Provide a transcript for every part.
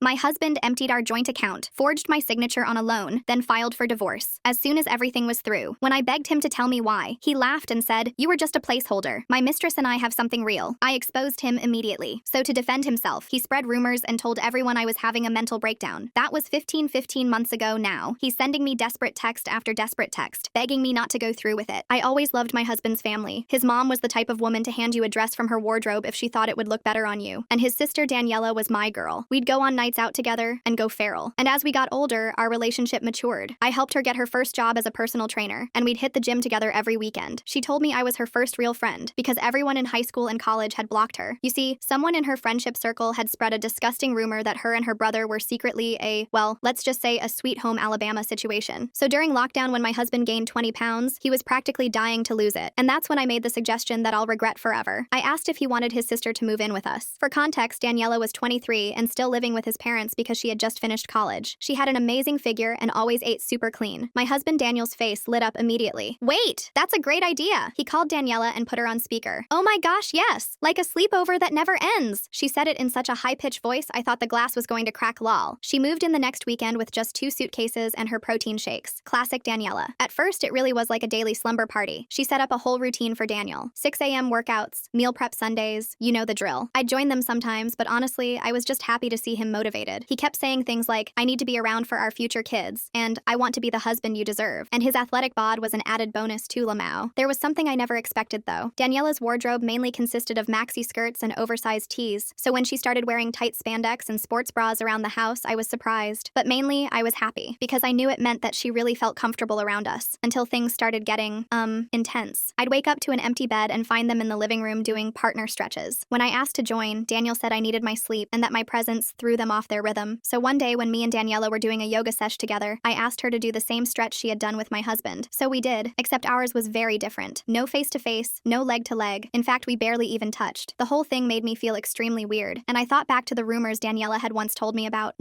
My husband emptied our joint account, forged my signature on a loan, then filed for divorce. As soon as everything was through, when I begged him to tell me why, he laughed and said, "You were just a placeholder. My mistress and I have something real." I exposed him immediately. So to defend himself, he spread rumors and told everyone I was having a mental breakdown. That was 15 months ago now. He's sending me desperate text after desperate text, begging me not to go through with it. I always loved my husband's family. His mom was the type of woman to hand you a dress from her wardrobe if she thought it would look better on you. And his sister Daniela was my girl. We'd go on nights out together and go feral. And as we got older, our relationship matured. I helped her get her first job as a personal trainer, and we'd hit the gym together every weekend. She told me I was her first real friend because everyone in high school and college had blocked her. You see, someone in her friendship circle had spread a disgusting rumor that her and her brother were secretly well, let's just say a Sweet Home Alabama situation. So during lockdown, when my husband gained 20 pounds, he was practically dying to lose it. And that's when I made the suggestion that I'll regret forever. I asked if he wanted his sister to move in with us. For context, Daniela was 23 and still living with his parents because she had just finished college. She had an amazing figure and always ate super clean. My husband Daniel's face lit up immediately. "Wait, that's a great idea." He called Daniela and put her on speaker. "Oh my gosh, yes. Like a sleepover that never ends." She said it in such a high-pitched voice I thought the glass was going to crack lol. She moved in the next weekend with just 2 suitcases and her protein shakes. Classic Daniela. At first, it really was like a daily slumber party. She set up a whole routine for Daniel. 6 a.m. workouts, meal prep Sundays, you know the drill. I'd join them sometimes, but honestly, I was just happy to see him motivated. He kept saying things like, "I need to be around for our future kids," and "I want to be the husband you deserve." And his athletic bod was an added bonus to Lamau. There was something I never expected though. Daniela's wardrobe mainly consisted of maxi skirts and oversized tees, so when she started wearing tight spandex and sports bras around the house, I was surprised. But mainly, I was happy, because I knew it meant that she really felt comfortable around us, until things started getting, intense. I'd wake up to an empty bed and find them in the living room doing partner stretches. When I asked to join, Daniel said I needed my sleep and that my presence threw them off their rhythm. So one day when me and Daniela were doing a yoga sesh together, I asked her to do the same stretch she had done with my husband. So we did, except ours was very different. No face-to-face, no leg-to-leg. In fact, we barely even touched. The whole thing made me feel extremely weird, and I thought back to the rumors Daniela had once told me about.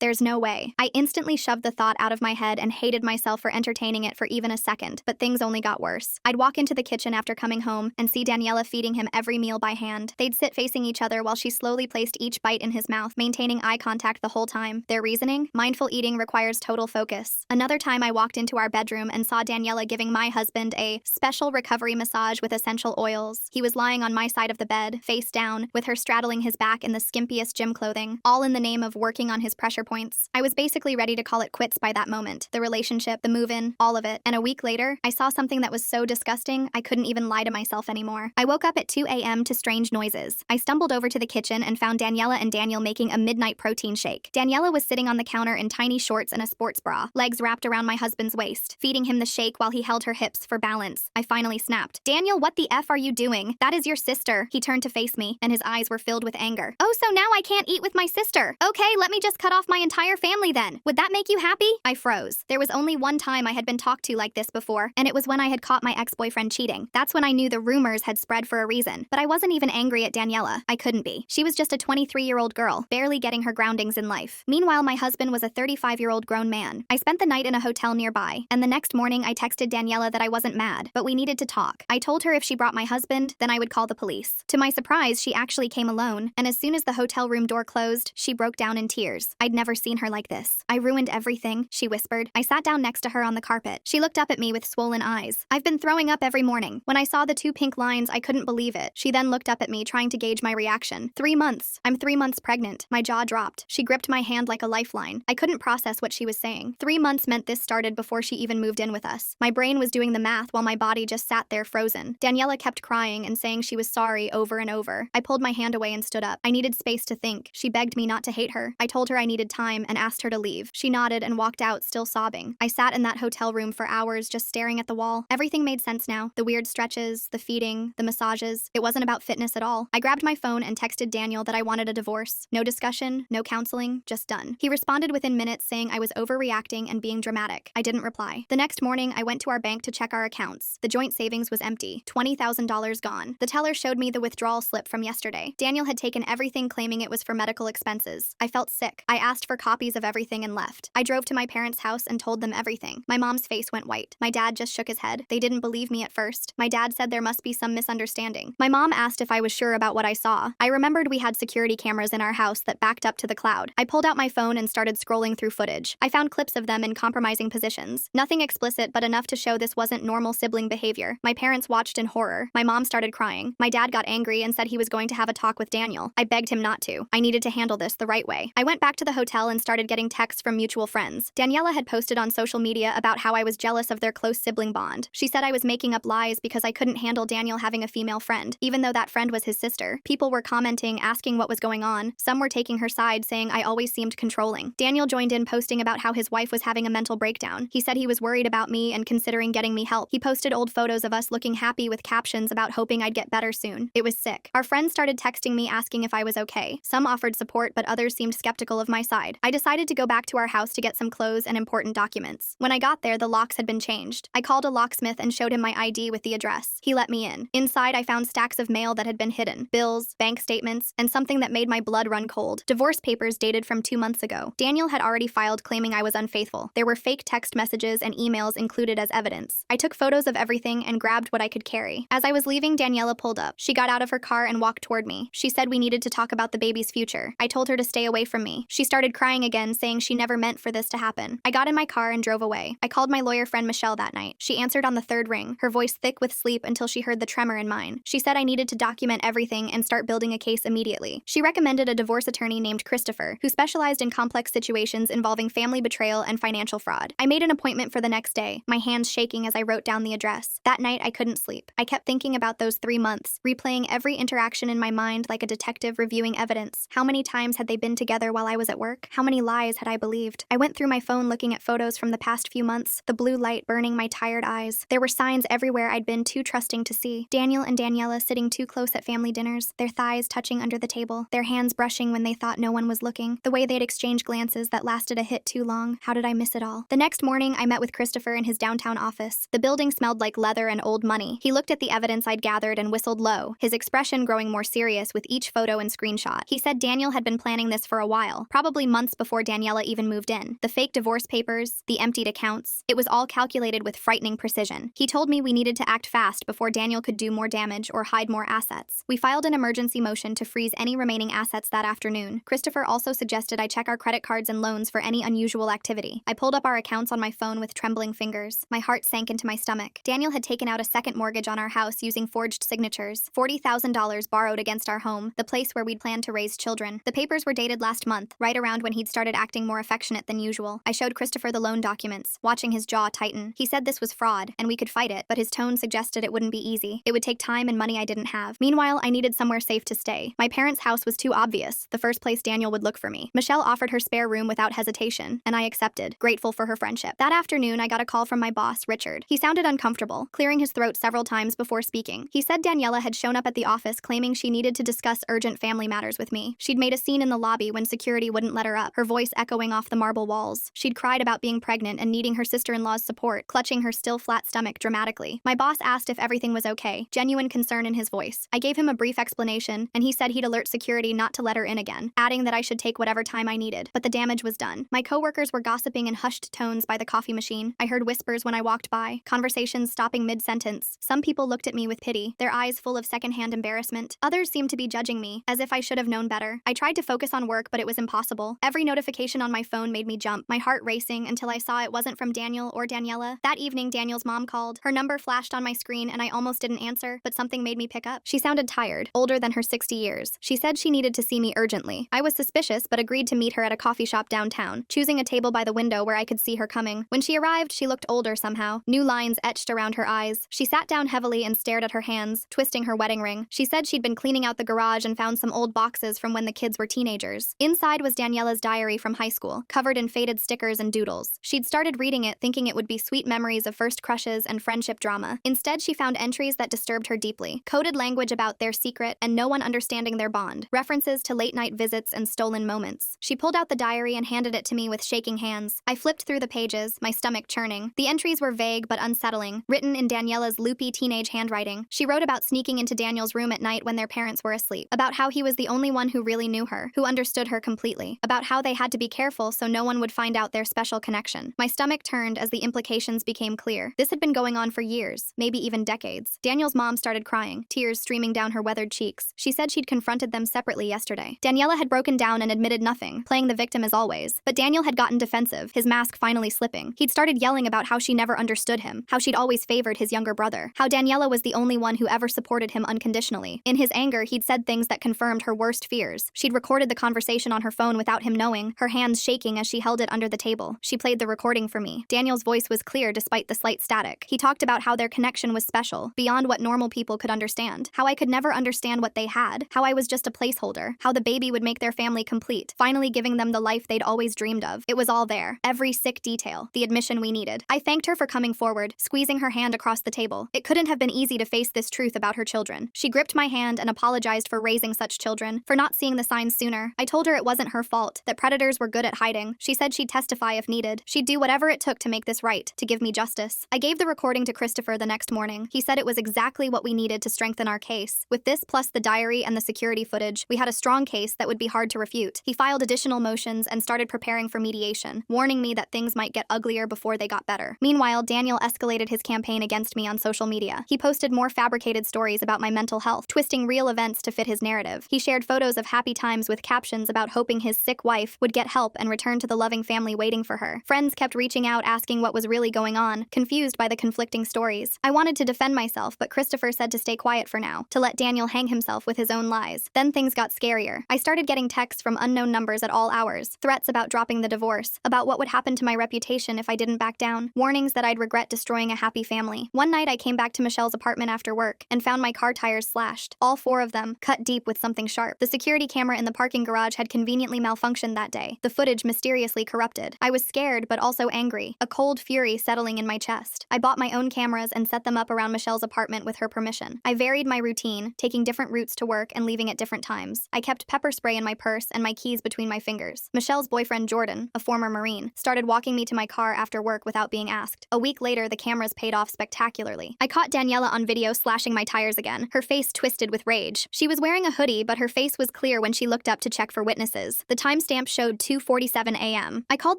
There's no way. I instantly shoved the thought out of my head and hated myself for entertaining it for even a second, but things only got worse. I'd walk into the kitchen after coming home and see Daniela feeding him every meal by hand. They'd sit facing each other while she slowly placed each bite in his mouth, maintaining eye contact the whole time. Their reasoning? Mindful eating requires total focus. Another time I walked into our bedroom and saw Daniela giving my husband a special recovery massage with essential oils. He was lying on my side of the bed, face down, with her straddling his back in the skimpiest gym clothing, all in the name of working on his pressure points. I was basically ready to call it quits by that moment. The relationship, the move-in, all of it. And a week later, I saw something that was so disgusting, I couldn't even lie to myself anymore. I woke up at 2 a.m. to strange noises. I stumbled over to the kitchen and found Daniela and Daniel making a midnight protein shake. Daniela was sitting on the counter in tiny shorts and a sports bra, legs wrapped around my husband's waist, feeding him the shake while he held her hips for balance. I finally snapped. "Daniel, what the F are you doing? That is your sister." He turned to face me, and his eyes were filled with anger. "Oh, so now I can't eat with my sister. Okay, let me just cut off my entire family then. Would that make you happy?" I froze. There was only one time I had been talked to like this before, and it was when I had caught my ex-boyfriend cheating. That's when I knew the rumors had spread for a reason. But I wasn't even angry at Daniela. I couldn't be. She was just a 23-year-old girl, barely getting her groundings in life. Meanwhile, my husband was a 35-year-old grown man. I spent the night in a hotel nearby, and the next morning I texted Daniela that I wasn't mad, but we needed to talk. I told her if she brought my husband, then I would call the police. To my surprise, she actually came alone, and as soon as the hotel room door closed, she broke down in tears. I'd never seen her like this. "I ruined everything," she whispered. I sat down next to her on the carpet. She looked up at me with swollen eyes. "I've been throwing up every morning. When I saw the 2 pink lines, I couldn't believe it." She then looked up at me, trying to gauge my reaction. 3 months. I'm 3 months pregnant. My jaw dropped. She gripped my hand like a lifeline. I couldn't process what she was saying. 3 months meant this started before she even moved in with us. My brain was doing the math while my body just sat there frozen. Daniela kept crying and saying she was sorry over and over. I pulled my hand away and stood up. I needed space to think. She begged me not to hate her. I told her I needed time and asked her to leave. She nodded and walked out, still sobbing. I sat in that hotel room for hours just staring at the wall. Everything made sense now. The weird stretches, the feeding, the massages. It wasn't about fitness at all. I grabbed my phone and texted Daniel that I wanted a divorce. No discussion, no counseling, just done. He responded within minutes saying I was overreacting and being dramatic. I didn't reply. The next morning, I went to our bank to check our accounts. The joint savings was empty. $20,000 gone. The teller showed me the withdrawal slip from yesterday. Daniel had taken everything, claiming it was for medical expenses. I felt sick. I asked for copies of everything and left. I drove to my parents' house and told them everything. My mom's face went white. My dad just shook his head. They didn't believe me at first. My dad said there must be some misunderstanding. My mom asked if I was sure about what I saw. I remembered we had security cameras in our house that backed up to the cloud. I pulled out my phone and started scrolling through footage. I found clips of them in compromising positions. Nothing explicit, but enough to show this wasn't normal sibling behavior. My parents watched in horror. My mom started crying. My dad got angry and said he was going to have a talk with Daniel. I begged him not to. I needed to handle this the right way. I went back to the hotel and started getting texts from mutual friends. Daniela had posted on social media about how I was jealous of their close sibling bond. She said I was making up lies because I couldn't handle Daniel having a female friend, even though that friend was his sister. People were commenting, asking what was going on. Some were taking her side, saying I always seemed controlling. Daniel joined in, posting about how his wife was having a mental breakdown. He said he was worried about me and considering getting me help. He posted old photos of us looking happy with captions about hoping I'd get better soon. It was sick. Our friends started texting me asking if I was okay. Some offered support, but others seemed skeptical of my side. I decided to go back to our house to get some clothes and important documents. When I got there, the locks had been changed. I called a locksmith and showed him my ID with the address. He let me in. Inside, I found stacks of mail that had been hidden, bills, bank statements, and something that made my blood run cold. Divorce papers dated from 2 months ago. Daniel had already filed claiming I was unfaithful. There were fake text messages and emails included as evidence. I took photos of everything and grabbed what I could carry. As I was leaving, Daniela pulled up. She got out of her car and walked toward me. She said we needed to talk about the baby's future. I told her to stay away from me. She started crying again, saying she never meant for this to happen. I got in my car and drove away. I called my lawyer friend Michelle that night. She answered on the third ring, her voice thick with sleep until she heard the tremor in mine. She said I needed to document everything and start building a case immediately. She recommended a divorce attorney named Christopher, who specialized in complex situations involving family betrayal and financial fraud. I made an appointment for the next day, my hands shaking as I wrote down the address. That night, I couldn't sleep. I kept thinking about those 3 months, replaying every interaction in my mind like a detective reviewing evidence. How many times had they been together while I was at work? How many lies had I believed? I went through my phone looking at photos from the past few months, the blue light burning my tired eyes. There were signs everywhere I'd been too trusting to see. Daniel and Daniela sitting too close at family dinners, their thighs touching under the table, their hands brushing when they thought no one was looking, the way they'd exchange glances that lasted a hit too long. How did I miss it all? The next morning, I met with Christopher in his downtown office. The building smelled like leather and old money. He looked at the evidence I'd gathered and whistled low, his expression growing more serious with each photo and screenshot. He said Daniel had been planning this for a while, probably months before Daniela even moved in. The fake divorce papers, the emptied accounts, it was all calculated with frightening precision. He told me we needed to act fast before Daniel could do more damage or hide more assets. We filed an emergency motion to freeze any remaining assets that afternoon. Christopher also suggested I check our credit cards and loans for any unusual activity. I pulled up our accounts on my phone with trembling fingers. My heart sank into my stomach. Daniel had taken out a second mortgage on our house using forged signatures. $40,000 borrowed against our home, the place where we'd planned to raise children. The papers were dated last month, right around when he'd started acting more affectionate than usual. I showed Christopher the loan documents, watching his jaw tighten. He said this was fraud, and we could fight it, but his tone suggested it wouldn't be easy. It would take time and money I didn't have. Meanwhile, I needed somewhere safe to stay. My parents' house was too obvious, the first place Daniel would look for me. Michelle offered her spare room without hesitation, and I accepted, grateful for her friendship. That afternoon, I got a call from my boss, Richard. He sounded uncomfortable, clearing his throat several times before speaking. He said Daniela had shown up at the office claiming she needed to discuss urgent family matters with me. She'd made a scene in the lobby when security wouldn't let her up, her voice echoing off the marble walls. She'd cried about being pregnant and needing her sister-in-law's support, clutching her still flat stomach dramatically. My boss asked if everything was okay, genuine concern in his voice. I gave him a brief explanation, and he said he'd alert security not to let her in again, adding that I should take whatever time I needed. But the damage was done. My coworkers were gossiping in hushed tones by the coffee machine. I heard whispers when I walked by, conversations stopping mid-sentence. Some people looked at me with pity, their eyes full of secondhand embarrassment. Others seemed to be judging me, as if I should have known better. I tried to focus on work, but it was impossible. Every notification on my phone made me jump, my heart racing until I saw it wasn't from Daniel or Daniela. That evening, Daniel's mom called. Her number flashed on my screen and I almost didn't answer, but something made me pick up. She sounded tired, older than her 60 years. She said she needed to see me urgently. I was suspicious, but agreed to meet her at a coffee shop downtown, choosing a table by the window where I could see her coming. When she arrived, she looked older somehow, new lines etched around her eyes. She sat down heavily and stared at her hands, twisting her wedding ring. She said she'd been cleaning out the garage and found some old boxes from when the kids were teenagers. Inside was Daniela's diary from high school, covered in faded stickers and doodles. She'd started reading it thinking it would be sweet memories of first crushes and friendship drama. Instead, she found entries that disturbed her deeply, coded language about their secret and no one understanding their bond, references to late-night visits and stolen moments. She pulled out the diary and handed it to me with shaking hands. I flipped through the pages, my stomach churning. The entries were vague but unsettling, written in Daniela's loopy teenage handwriting. She wrote about sneaking into Daniel's room at night when their parents were asleep, about how he was the only one who really knew her, who understood her completely, about how they had to be careful so no one would find out their special connection. My stomach turned as the implications became clear. This had been going on for years, maybe even decades. Daniel's mom started crying, tears streaming down her weathered cheeks. She said she'd confronted them separately yesterday. Daniela had broken broken down and admitted nothing, playing the victim as always. But Daniel had gotten defensive, his mask finally slipping. He'd started yelling about how she never understood him, how she'd always favored his younger brother, how Daniela was the only one who ever supported him unconditionally. In his anger, he'd said things that confirmed her worst fears. She'd recorded the conversation on her phone without him knowing, her hands shaking as she held it under the table. She played the recording for me. Daniel's voice was clear despite the slight static. He talked about how their connection was special, beyond what normal people could understand, how I could never understand what they had, how I was just a placeholder, how the baby would make their family complete, finally giving them the life they'd always dreamed of. It was all there, every sick detail, the admission we needed. I thanked her for coming forward, squeezing her hand across the table. It couldn't have been easy to face this truth about her children. She gripped my hand and apologized for raising such children, for not seeing the signs sooner. I told her it wasn't her fault, that predators were good at hiding. She said she'd testify if needed. She'd do whatever it took to make this right, to give me justice. I gave the recording to Christopher the next morning. He said it was exactly what we needed to strengthen our case. With this plus the diary and the security footage, we had a strong case that would be hard to refute. He filed additional motions and started preparing for mediation, warning me that things might get uglier before they got better. Meanwhile, Daniel escalated his campaign against me on social media. He posted more fabricated stories about my mental health, twisting real events to fit his narrative. He shared photos of happy times with captions about hoping his sick wife would get help and return to the loving family waiting for her. Friends kept reaching out asking what was really going on, confused by the conflicting stories. I wanted to defend myself, but Christopher said to stay quiet for now, to let Daniel hang himself with his own lies. Then things got scarier. I started getting texts from unknown numbers at all hours, threats about dropping the divorce, about what would happen to my reputation if I didn't back down, warnings that I'd regret destroying a happy family. One night I came back to Michelle's apartment after work and found my car tires slashed, all 4 of them, cut deep with something sharp. The security camera in the parking garage had conveniently malfunctioned that day, the footage mysteriously corrupted. I was scared but also angry, a cold fury settling in my chest. I bought my own cameras and set them up around Michelle's apartment with her permission. I varied my routine, taking different routes to work and leaving at different times. I kept pepper spray in my purse and my keys between my fingers. Michelle's boyfriend Jordan, a former Marine, started walking me to my car after work without being asked. A week later, the cameras paid off spectacularly. I caught Daniela on video slashing my tires again, her face twisted with rage. She was wearing a hoodie, but her face was clear when she looked up to check for witnesses. The timestamp showed 2:47 a.m. I called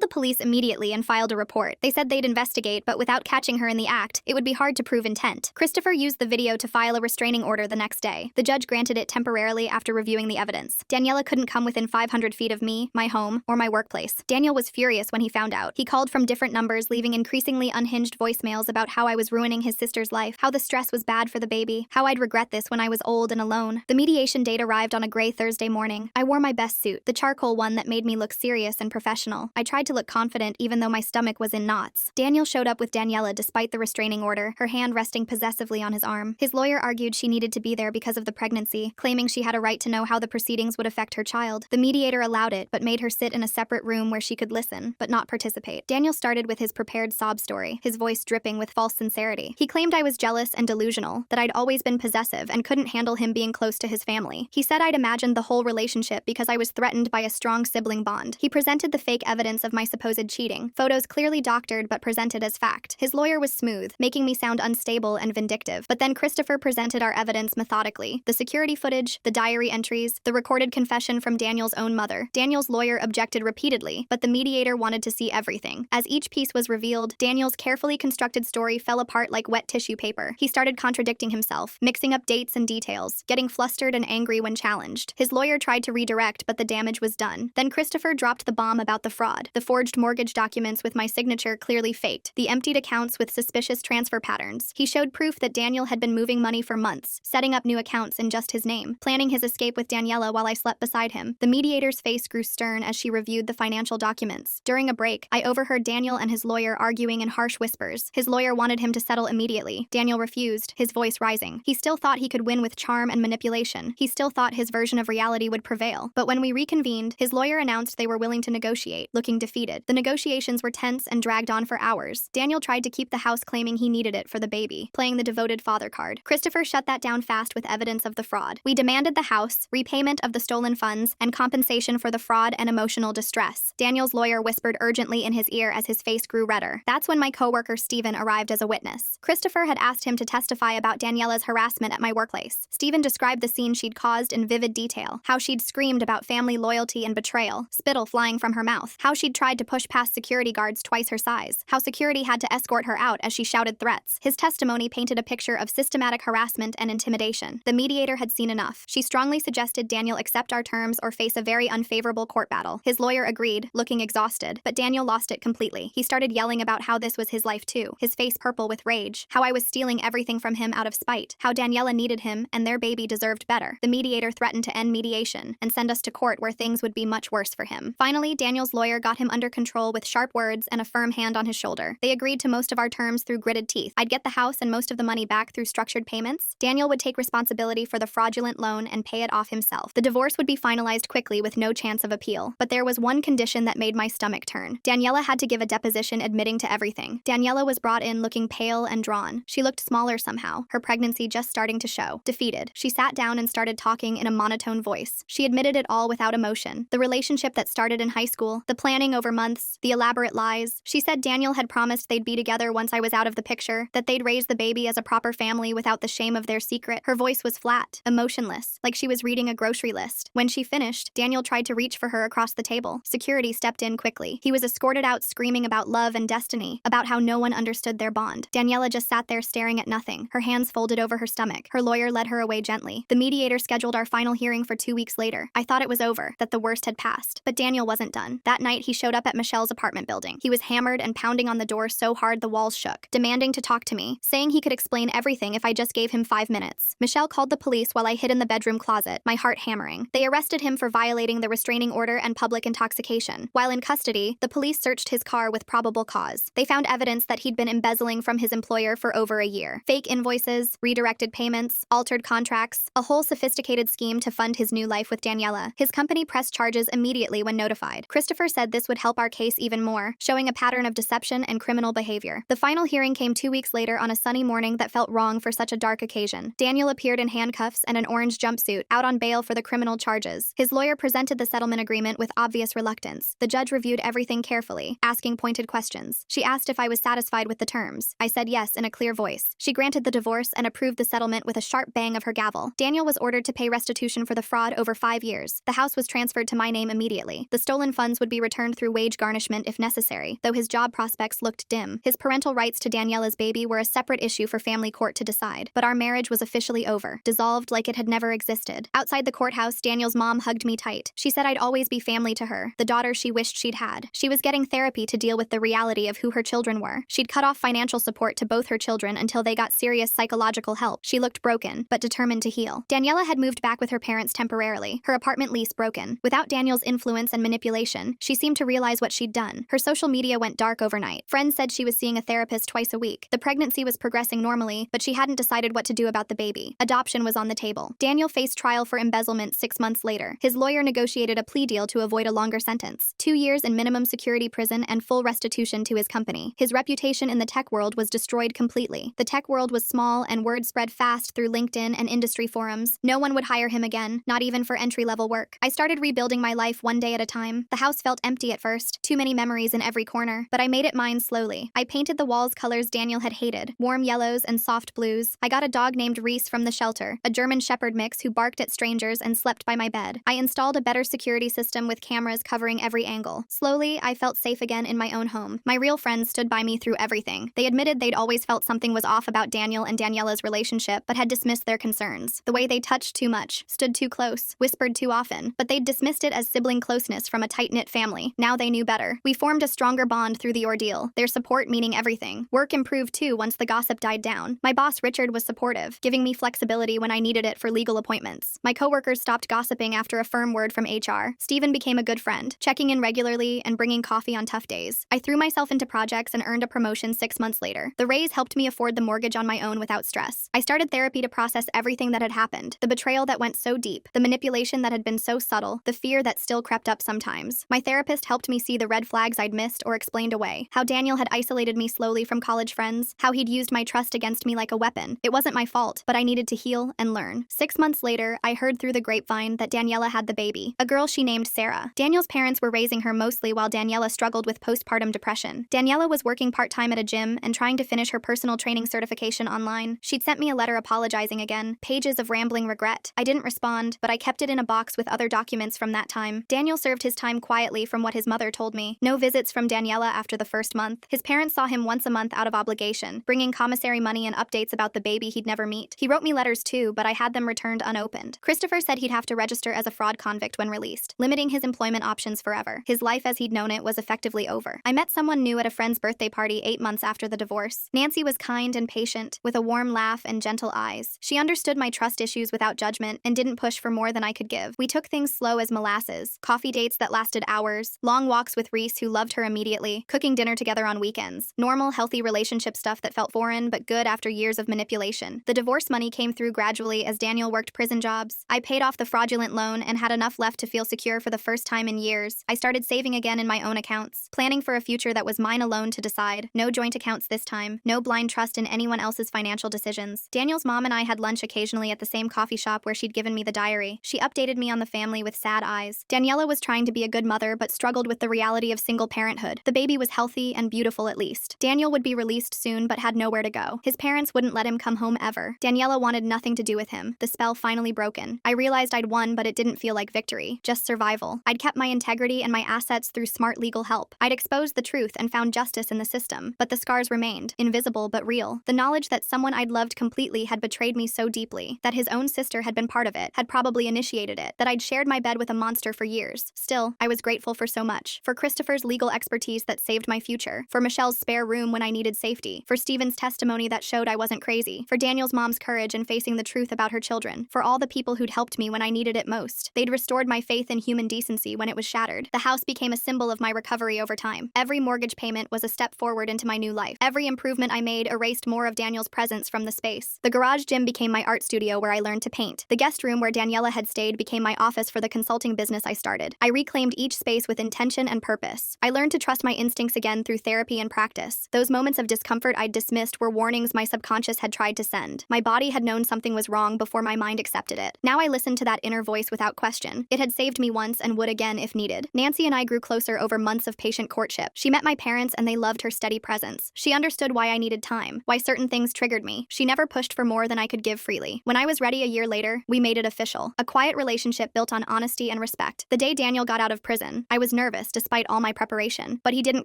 the police immediately and filed a report. They said they'd investigate, but without catching her in the act, it would be hard to prove intent. Christopher used the video to file a restraining order the next day. The judge granted it temporarily after reviewing the evidence. Daniela couldn't come within 500 feet of me, my home, or my workplace. Daniel was furious when he found out. He called from different numbers, leaving increasingly unhinged voicemails about how I was ruining his sister's life, how the stress was bad for the baby, how I'd regret this when I was old and alone. The mediation date arrived on a gray Thursday morning. I wore my best suit, the charcoal one that made me look serious and professional. I tried to look confident even though my stomach was in knots. Daniel showed up with Daniela despite the restraining order, her hand resting possessively on his arm. His lawyer argued she needed to be there because of the pregnancy, claiming she had a right to know how the proceedings would affect her child. The mediator allowed it, but made her sit in a separate room where she could listen, but not participate. Daniel started with his prepared sob story, his voice dripping with false sincerity. He claimed I was jealous and delusional, that I'd always been possessive and couldn't handle him being close to his family. He said I'd imagined the whole relationship because I was threatened by a strong sibling bond. He presented the fake evidence of my supposed cheating, photos clearly doctored but presented as fact. His lawyer was smooth, making me sound unstable and vindictive. But then Christopher presented our evidence methodically. The security footage, the diary entries, the recorded confession from Daniel's own mother. Daniel's lawyer objected repeatedly, but the mediator wanted to see everything. As each piece was revealed, Daniel's carefully constructed story fell apart like wet tissue paper. He started contradicting himself, mixing up dates and details, getting flustered and angry when challenged. His lawyer tried to redirect, but the damage was done. Then Christopher dropped the bomb about the fraud, the forged mortgage documents with my signature clearly faked, the emptied accounts with suspicious transfer patterns. He showed proof that Daniel had been moving money for months, setting up new accounts in just his name, planning his escape with Daniela while I slept beside him. The mediator's face grew stern as she reviewed the financial documents. During a break, I overheard Daniel and his lawyer arguing in harsh whispers. His lawyer wanted him to settle immediately. Daniel refused, his voice rising. He still thought he could win with charm and manipulation. He still thought his version of reality would prevail. But when we reconvened, his lawyer announced they were willing to negotiate, looking defeated. The negotiations were tense and dragged on for hours. Daniel tried to keep the house, claiming he needed it for the baby, playing the devoted father card. Christopher shut that down fast with evidence of the fraud. We demanded the house, repayment of the stolen funds, and compensation for the fraud and emotional distress. Daniel's lawyer whispered urgently in his ear as his face grew redder. That's when my coworker Steven arrived as a witness. Christopher had asked him to testify about Daniela's harassment at my workplace. Steven described the scene she'd caused in vivid detail, how she'd screamed about family loyalty and betrayal, spittle flying from her mouth, how she'd tried to push past security guards twice her size, how security had to escort her out as she shouted threats. His testimony painted a picture of systematic harassment and intimidation. The mediator had seen enough. She strongly suggested Daniel accept our terms or face a very unfavorable court battle. His lawyer agreed, looking exhausted, but Daniel lost it completely. He started yelling about how this was his life too, his face purple with rage, how I was stealing everything from him out of spite, how Daniela needed him and their baby deserved better. The mediator threatened to end mediation and send us to court where things would be much worse for him. Finally, Daniel's lawyer got him under control with sharp words and a firm hand on his shoulder. They agreed to most of our terms through gritted teeth. I'd get the house and most of the money back through structured payments. Daniel would take responsibility for the fraudulent loan and pay it off himself. The divorce would be finalized quickly with no chance of appeal. But there was one condition that made my stomach turn. Daniela had to give a deposition admitting to everything. Daniela was brought in looking pale and drawn. She looked smaller somehow, her pregnancy just starting to show. Defeated, she sat down and started talking in a monotone voice. She admitted it all without emotion. The relationship that started in high school, the planning over months, the elaborate lies. She said Daniel had promised they'd be together once I was out of the picture, that they'd raise the baby as a proper family without the shame of their secret. Her voice was flat, emotionless, like she was reading a grocery list. When she finished, Daniel tried to reach for her across the table. Security stepped in quickly. He was escorted out screaming about love and destiny, about how no one understood their bond. Daniela just sat there staring at nothing, her hands folded over her stomach. Her lawyer led her away gently. The mediator scheduled our final hearing for 2 weeks later. I thought it was over, that the worst had passed. But Daniel wasn't done. That night, he showed up at Michelle's apartment building. He was hammered and pounding on the door so hard the walls shook, demanding to talk to me, saying he could explain everything if I just gave him 5 minutes. Michelle called the police while I hid in the bedroom closet, my heart hammering. They arrested him for violating the restraining order and public intoxication. While in custody, the police searched his car with probable cause. They found evidence that he'd been embezzling from his employer for over a year. Fake invoices, redirected payments, altered contracts, a whole sophisticated scheme to fund his new life with Daniela. His company pressed charges immediately when notified. Christopher said this would help our case even more, showing a pattern of deception and criminal behavior. The final hearing came 2 weeks later on a sunny morning that felt wrong for such a dark occasion. Daniel appeared in handcuffs and an orange jumpsuit, out on bail for the criminal charges. His lawyer presented the settlement agreement with obvious reluctance. The judge reviewed everything carefully, asking pointed questions. She asked if I was satisfied with the terms. I said yes in a clear voice. She granted the divorce and approved the settlement with a sharp bang of her gavel. Daniel was ordered to pay restitution for the fraud over 5 years. The house was transferred to my name immediately. The stolen funds would be returned through wage garnishment if necessary, though his job prospects looked dim. His parental rights to Daniela's baby were a separate issue for family court to decide, but our marriage was officially over, dissolved like it had never existed. Outside the courthouse, Daniel's mom hugged me tight. She said I'd always be family to her, the daughter she wished she'd had. She was getting therapy to deal with the reality of who her children were. She'd cut off financial support to both her children until they got serious psychological help. She looked broken, but determined to heal. Daniela had moved back with her parents temporarily, her apartment lease broken. Without Daniel's influence and manipulation, she seemed to realize what she'd done. Her social media went dark overnight. Friends said she was seeing a therapist twice a week. The pregnancy was progressing normally, but she hadn't decided what to do about the baby. Adoption was on the table. Daniel faced trial for embezzlement 6 months later. His lawyer negotiated a plea deal to avoid a longer sentence. 2 years in minimum security prison and full restitution to his company. His reputation in the tech world was destroyed completely. The tech world was small and word spread fast through LinkedIn and industry forums. No one would hire him again, not even for entry-level work. I started rebuilding my life one day at a time. The house felt empty at first, too many memories in every corner, but I made it mine slowly. I painted the walls colors Daniel had hated, warm yellows and soft blues. I got a dog named Reese from the shelter, a German Shepherd mix who barked at strangers and slept by my bed. I installed a better security system with cameras covering every angle. Slowly, I felt safe again in my own home. My real friends stood by me through everything. They admitted they'd always felt something was off about Daniel and Daniela's relationship, but had dismissed their concerns. The way they touched too much, stood too close, whispered too often, but they'd dismissed it as sibling closeness from a tight-knit family. Now they knew better. We formed a stronger bond through the ordeal, their support meaning everything. Work improved too once the gossip died down. My boss Richard was supportive, giving me flexibility when I needed it for legal appointments. My coworkers stopped gossiping after a firm word from HR. Steven became a good friend, checking in regularly and bringing coffee on tough days. I threw myself into projects and earned a promotion 6 months later. The raise helped me afford the mortgage on my own without stress. I started therapy to process everything that had happened, the betrayal that went so deep, the manipulation that had been so subtle, the fear that still crept up sometimes. My therapist helped me see the red flags I'd missed or explained away, how Daniel had isolated me slowly from college friends, how he'd used my trust against me like a weapon. It wasn't my fault, but I needed to heal and learn. 6 months later, I heard through the grapevine that Daniela had the baby, a girl she named Sarah. Daniel's parents were raising her mostly while Daniela struggled with postpartum depression. Daniela was working part-time at a gym and trying to finish her personal training certification online. She'd sent me a letter apologizing again, pages of rambling regret. I didn't respond, but I kept it in a box with other documents from that time. Daniel served his time quietly from what his mother told me. No visits from Daniela after the first month. His parents saw him once a month out of obligation, bringing commissary money and updates about the baby he'd never meet. He wrote me letters too, but I had them returned unopened. Christopher said he'd have to register as a the fraud convict when released, limiting his employment options forever. His life as he'd known it was effectively over. I met someone new at a friend's birthday party 8 months after the divorce. Nancy was kind and patient, with a warm laugh and gentle eyes. She understood my trust issues without judgment and didn't push for more than I could give. We took things slow as molasses, coffee dates that lasted hours, long walks with Reese who loved her immediately, cooking dinner together on weekends. Normal, healthy relationship stuff that felt foreign but good after years of manipulation. The divorce money came through gradually as Daniel worked prison jobs. I paid off the fraudulent loan and had enough left to feel secure for the first time in years. I started saving again in my own accounts, planning for a future that was mine alone to decide. No joint accounts this time, no blind trust in anyone else's financial decisions. Daniel's mom and I had lunch occasionally at the same coffee shop where she'd given me the diary. She updated me on the family with sad eyes. Daniela was trying to be a good mother but struggled with the reality of single parenthood. The baby was healthy and beautiful at least. Daniel would be released soon but had nowhere to go. His parents wouldn't let him come home ever. Daniela wanted nothing to do with him. The spell finally broken. I realized I'd won, but it didn't feel like victory, just survival. I'd kept my integrity and my assets through smart legal help. I'd exposed the truth and found justice in the system, but the scars remained, invisible but real. The knowledge that someone I'd loved completely had betrayed me so deeply, that his own sister had been part of it, had probably initiated it, that I'd shared my bed with a monster for years. Still, I was grateful for so much. For Christopher's legal expertise that saved my future, for Michelle's spare room when I needed safety, for Stephen's testimony that showed I wasn't crazy, for Daniel's mom's courage in facing the truth about her children, for all the people who'd helped me when I needed it most. They'd restored my faith in human decency when it was shattered. The house became a symbol of my recovery over time. Every mortgage payment was a step forward into my new life. Every improvement I made erased more of Daniel's presence from the space. The garage gym became my art studio where I learned to paint. The guest room where Daniela had stayed became my office for the consulting business I started. I reclaimed each space with intention and purpose. I learned to trust my instincts again through therapy and practice. Those moments of discomfort I'd dismissed were warnings my subconscious had tried to send. My body had known something was wrong before my mind accepted it. Now I listened to that inner voice without question. It had saved me once and would again if needed. Nancy and I grew closer over months of patient courtship. She met my parents and they loved her steady presence. She understood why I needed time, why certain things triggered me. She never pushed for more than I could give freely. When I was ready a year later, we made it official. A quiet relationship built on honesty and respect. The day Daniel got out of prison, I was nervous despite all my preparation, but he didn't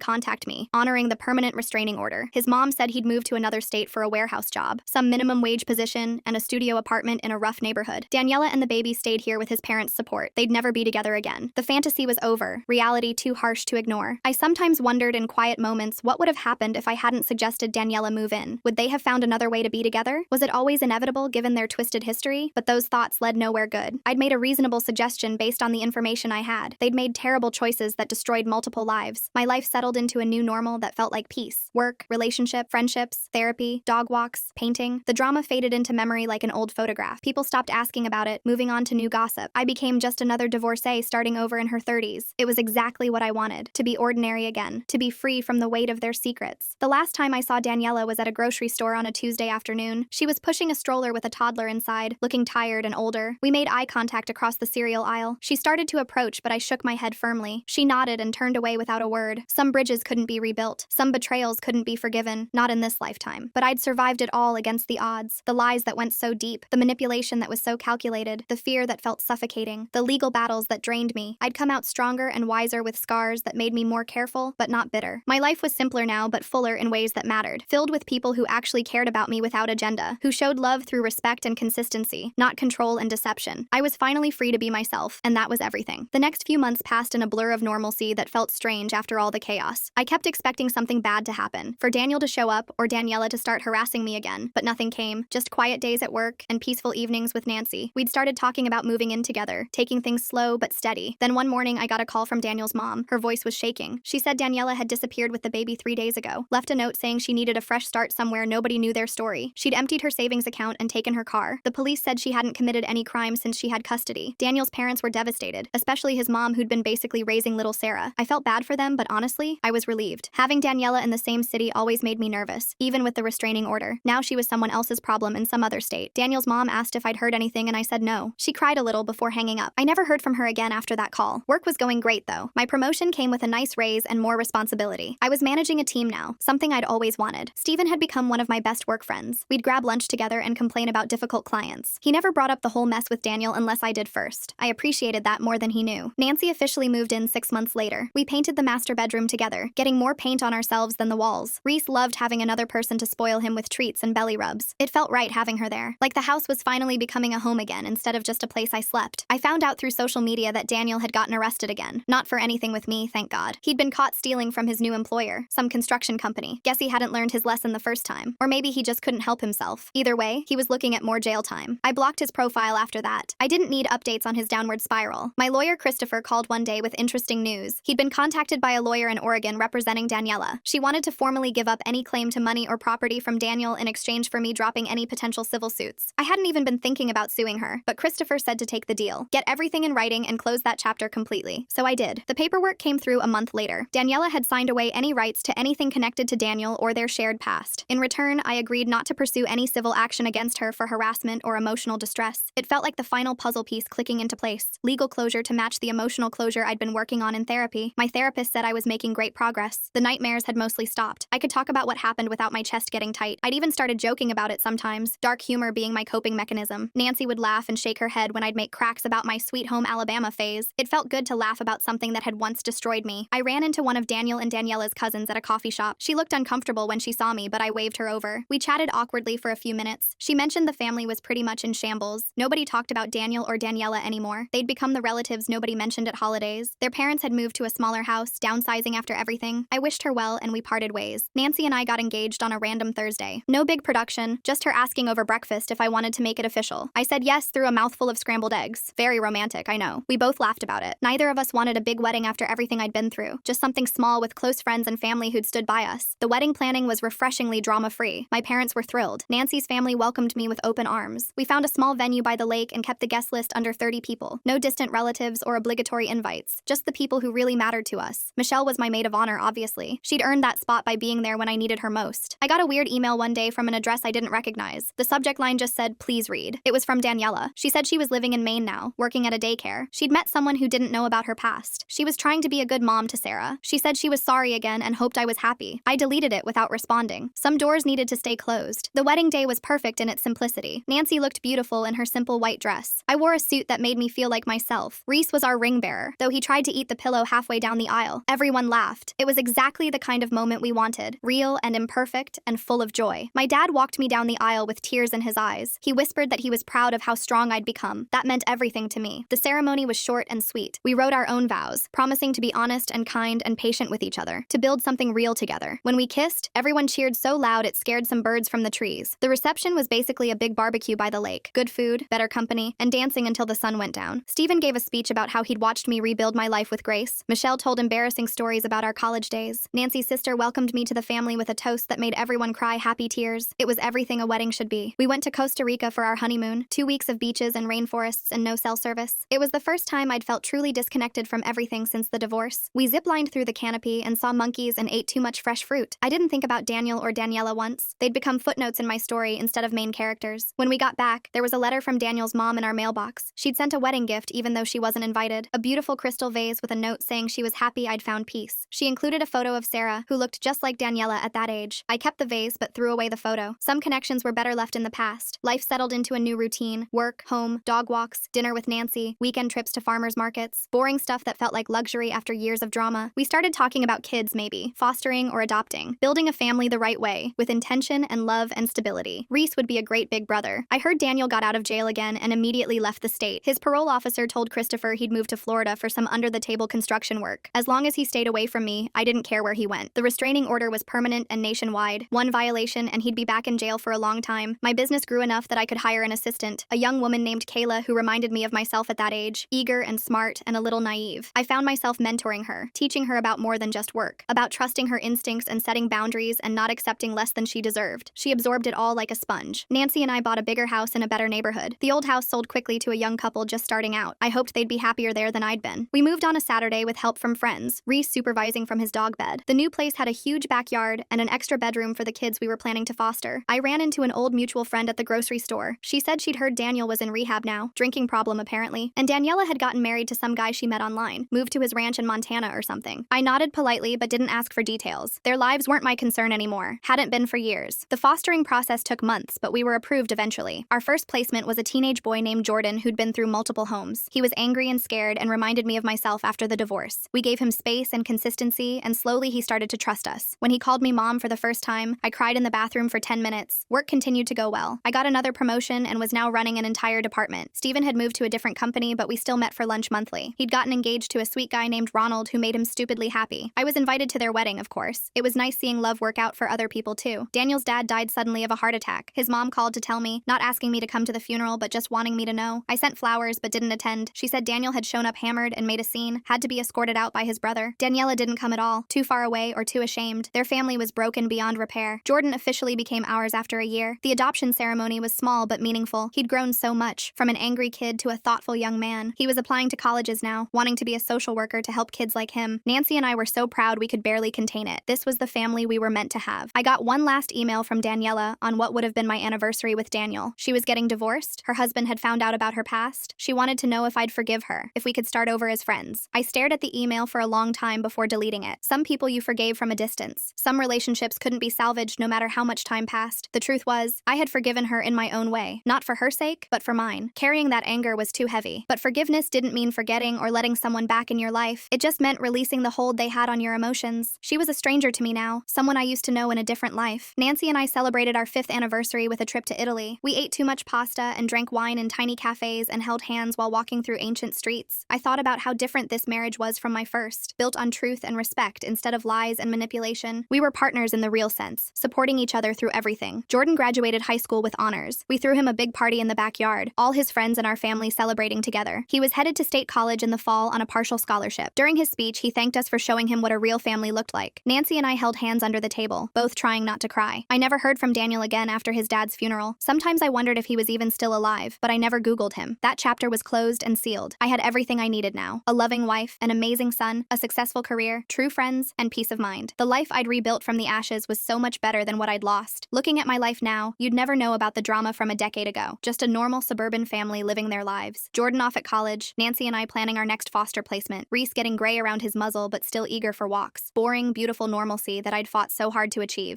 contact me, honoring the permanent restraining order. His mom said he'd moved to another state for a warehouse job, some minimum wage position, and a studio apartment in a rough neighborhood. Daniela and the baby stayed here with his parents' support. They'd never be together again. The fantasy was over, reality too harsh to ignore. I sometimes wondered in quiet moments what would have happened if I hadn't suggested Daniela move in. Would they have found another way to be together? Was it always inevitable given their twisted history? But those thoughts led nowhere good. I'd made a reasonable suggestion based on the information I had. They'd made terrible choices that destroyed multiple lives. My life settled into a new normal that felt like peace. Work, relationship, friendships, therapy, dog walks, painting. The drama faded into memory like an old photograph. People stopped asking about it, moving on to new gossip. I became just another divorcee starting over in her 30s. It was exactly what I wanted, to be ordinary again, to be free from the weight of their secrets. The last time I saw Daniela was at a grocery store on a Tuesday afternoon. She was pushing a stroller with a toddler inside, looking tired and older. We made eye contact across the cereal aisle. She started to approach, but I shook my head firmly. She nodded and turned away without a word. Some bridges couldn't be rebuilt. Some betrayals couldn't be forgiven, not in this lifetime. But I'd survived it all against the odds. The lies that went so deep, the manipulation that was so calculated, the fear that felt suffocating, the legal battles that drained me. I'd come out stronger and wiser with scars that made me more careful, but not bitter. My life was simpler now, but fuller in ways that mattered, filled with people who actually cared about me without agenda, who showed love through respect and consistency, not control and deception. I was finally free to be myself, and that was everything. The next few months passed in a blur of normalcy that felt strange after all the chaos. I kept expecting something bad to happen, for Daniel to show up or Daniela to start harassing me again, but nothing came, just quiet days at work and peaceful evenings with Nancy. We'd started talking about moving in together, taking things slow but steady. Then one morning I got a call from Daniel's mom. Her voice was shaking. She said Daniela had disappeared with the baby 3 days ago, left a note saying she needed a fresh start somewhere nobody knew their story. She'd emptied her savings account and taken her car. The police said she hadn't committed any crime since she had custody. Daniel's parents were devastated, especially his mom who'd been basically raising little Sarah. I felt bad for them, but honestly, I was relieved. Having Daniela in the same city always made me nervous, even with the restraining order. Now she was someone else's problem in some other state. Daniel's mom asked if I'd heard anything and I said no. She cried a little before hanging up. I never heard from her again after that call. Work was going great though. My promotion came with a nice raise and more responsibility. I was managing a team now, something I'd always wanted. Stephen had become one of my best work friends. We'd grab lunch together and complain about difficult clients. He never brought up the whole mess with Daniel unless I did first. I appreciated that more than he knew. Nancy officially moved in 6 months later. We painted the master bedroom together, getting more paint on ourselves than the walls. Reese loved having another person to spoil him with treats and belly rubs. It felt right having her there, like the house was finally becoming a home again instead of just a place I slept. shocked. I found out through social media that Daniel had gotten arrested again. Not for anything with me, thank God. He'd been caught stealing from his new employer, some construction company. Guess he hadn't learned his lesson the first time. Or maybe he just couldn't help himself. Either way, he was looking at more jail time. I blocked his profile after that. I didn't need updates on his downward spiral. My lawyer Christopher called one day with interesting news. He'd been contacted by a lawyer in Oregon representing Daniela. She wanted to formally give up any claim to money or property from Daniel in exchange for me dropping any potential civil suits. I hadn't even been thinking about suing her, but Christopher said to take the deal, get everything in writing and close that chapter completely. So I did. The paperwork came through a month later. Daniela had signed away any rights to anything connected to Daniel or their shared past. In return, I agreed not to pursue any civil action against her for harassment or emotional distress. It felt like the final puzzle piece clicking into place. Legal closure to match the emotional closure I'd been working on in therapy. My therapist said I was making great progress. The nightmares had mostly stopped. I could talk about what happened without my chest getting tight. I'd even started joking about it sometimes, dark humor being my coping mechanism. Nancy would laugh and shake her head when I'd make cracks about my Sweet Home Alabama phase. It felt good to laugh about something that had once destroyed me. I ran into one of Daniel and Daniela's cousins at a coffee shop. She looked uncomfortable when she saw me, but I waved her over. We chatted awkwardly for a few minutes. She mentioned the family was pretty much in shambles. Nobody talked about Daniel or Daniela anymore. They'd become the relatives nobody mentioned at holidays. Their parents had moved to a smaller house, downsizing after everything. I wished her well and we parted ways. Nancy and I got engaged on a random Thursday. No big production, just her asking over breakfast if I wanted to make it official. I said yes through a mouthful of scrambled eggs. Very romantic, I know. We both laughed about it. Neither of us wanted a big wedding after everything I'd been through. Just something small with close friends and family who'd stood by us. The wedding planning was refreshingly drama-free. My parents were thrilled. Nancy's family welcomed me with open arms. We found a small venue by the lake and kept the guest list under 30 people. No distant relatives or obligatory invites. Just the people who really mattered to us. Michelle was my maid of honor, obviously. She'd earned that spot by being there when I needed her most. I got a weird email one day from an address I didn't recognize. The subject line just said, "Please read." It was from Daniela. She said she was living in Maine now, working at a daycare. She'd met someone who didn't know about her past. She was trying to be a good mom to Sarah. She said she was sorry again and hoped I was happy. I deleted it without responding. Some doors needed to stay closed. The wedding day was perfect in its simplicity. Nancy looked beautiful in her simple white dress. I wore a suit that made me feel like myself. Reese was our ring bearer, though he tried to eat the pillow halfway down the aisle. Everyone laughed. It was exactly the kind of moment we wanted. Real and imperfect and full of joy. My dad walked me down the aisle with tears in his eyes. He whispered that he was proud of how strong I'd become. That meant everything to me. The ceremony was short and sweet. We wrote our own vows, promising to be honest and kind and patient with each other, to build something real together. When we kissed, everyone cheered so loud it scared some birds from the trees. The reception was basically a big barbecue by the lake. Good food, better company, and dancing until the sun went down. Stephen gave a speech about how he'd watched me rebuild my life with grace. Michelle told embarrassing stories about our college days. Nancy's sister welcomed me to the family with a toast that made everyone cry happy tears. It was everything a wedding should be. We went to Costa Rica for our honeymoon, 2 weeks of beaches and rainforests and no cell service. It was the first time I'd felt truly disconnected from everything since the divorce. We ziplined through the canopy and saw monkeys and ate too much fresh fruit. I didn't think about Daniel or Daniela once. They'd become footnotes in my story instead of main characters. When we got back, there was a letter from Daniel's mom in our mailbox. She'd sent a wedding gift even though she wasn't invited. A beautiful crystal vase with a note saying she was happy I'd found peace. She included a photo of Sarah, who looked just like Daniela at that age. I kept the vase but threw away the photo. Some connections were better left in the past. Life settled into a new routine. Work, home, dog walks, dinner with Nancy, weekend trips to farmers markets. Boring stuff that felt like luxury after years of drama. We started talking about kids maybe, fostering or adopting. Building a family the right way, with intention and love and stability. Reese would be a great big brother. I heard Daniel got out of jail again and immediately left the state. His parole officer told Christopher he'd moved to Florida for some under-the-table construction work. As long as he stayed away from me, I didn't care where he went. The restraining order was permanent and nationwide. One violation and he'd be back in jail for a long time. My business grew enough that I could hire an assistant, a young woman named Kayla who reminded me of myself at that age, eager and smart and a little naive. I found myself mentoring her, teaching her about more than just work, about trusting her instincts and setting boundaries and not accepting less than she deserved. She absorbed it all like a sponge. Nancy and I bought a bigger house in a better neighborhood. The old house sold quickly to a young couple just starting out. I hoped they'd be happier there than I'd been. We moved on a Saturday with help from friends, Reese supervising from his dog bed. The new place had a huge backyard and an extra bedroom for the kids we were planning to foster. I ran into an old mutual friend at the grocery store. She said she'd heard Daniel was in rehab now, drinking problem apparently, and Daniela had gotten married to some guy she met online, moved to his ranch in Montana or something. I nodded politely but didn't ask for details. Their lives weren't my concern anymore. Hadn't been for years. The fostering process took months, but we were approved eventually. Our first placement was a teenage boy named Jordan who'd been through multiple homes. He was angry and scared and reminded me of myself after the divorce. We gave him space and consistency, and slowly he started to trust us. When he called me mom for the first time, I cried in the bathroom for 10 minutes. Work continued to go well. I got another promotion and was now running an entire department. Stephen had moved moved to a different company, but we still met for lunch monthly. He'd gotten engaged to a sweet guy named Ronald who made him stupidly happy. I was invited to their wedding, of course. It was nice seeing love work out for other people too. Daniel's dad died suddenly of a heart attack. His mom called to tell me, not asking me to come to the funeral, but just wanting me to know. I sent flowers, but didn't attend. She said Daniel had shown up hammered and made a scene, had to be escorted out by his brother. Daniela didn't come at all, too far away or too ashamed. Their family was broken beyond repair. Jordan officially became ours after a year. The adoption ceremony was small but meaningful. He'd grown so much, from an angry kid to a thoughtful young man. He was applying to colleges now, wanting to be a social worker to help kids like him. Nancy and I were so proud we could barely contain it. This was the family we were meant to have. I got one last email from Daniela on what would have been my anniversary with Daniel. She was getting divorced. Her husband had found out about her past. She wanted to know if I'd forgive her, if we could start over as friends. I stared at the email for a long time before deleting it. Some people you forgave from a distance. Some relationships couldn't be salvaged no matter how much time passed. The truth was, I had forgiven her in my own way. Not for her sake, but for mine. Carrying that anger was too heavy. But forgiveness didn't mean forgetting or letting someone back in your life. It just meant releasing the hold they had on your emotions. She was a stranger to me now, someone I used to know in a different life. Nancy and I celebrated our 5th anniversary with a trip to Italy. We ate too much pasta and drank wine in tiny cafes and held hands while walking through ancient streets. I thought about how different this marriage was from my first, built on truth and respect instead of lies and manipulation. We were partners in the real sense, supporting each other through everything. Jordan graduated high school with honors. We threw him a big party in the backyard, all his friends and our family celebrating together. He was headed to state college in the fall on a partial scholarship. During his speech, he thanked us for showing him what a real family looked like. Nancy and I held hands under the table, both trying not to cry. I never heard from Daniel again after his dad's funeral. Sometimes I wondered if he was even still alive, but I never Googled him. That chapter was closed and sealed. I had everything I needed now. A loving wife, an amazing son, a successful career, true friends, and peace of mind. The life I'd rebuilt from the ashes was so much better than what I'd lost. Looking at my life now, you'd never know about the drama from a decade ago. Just a normal suburban family living their lives. Jordan off at college, Nancy and I planning our next foster placement, Reese getting gray around his muzzle but still eager for walks. Boring, beautiful normalcy that I'd fought so hard to achieve.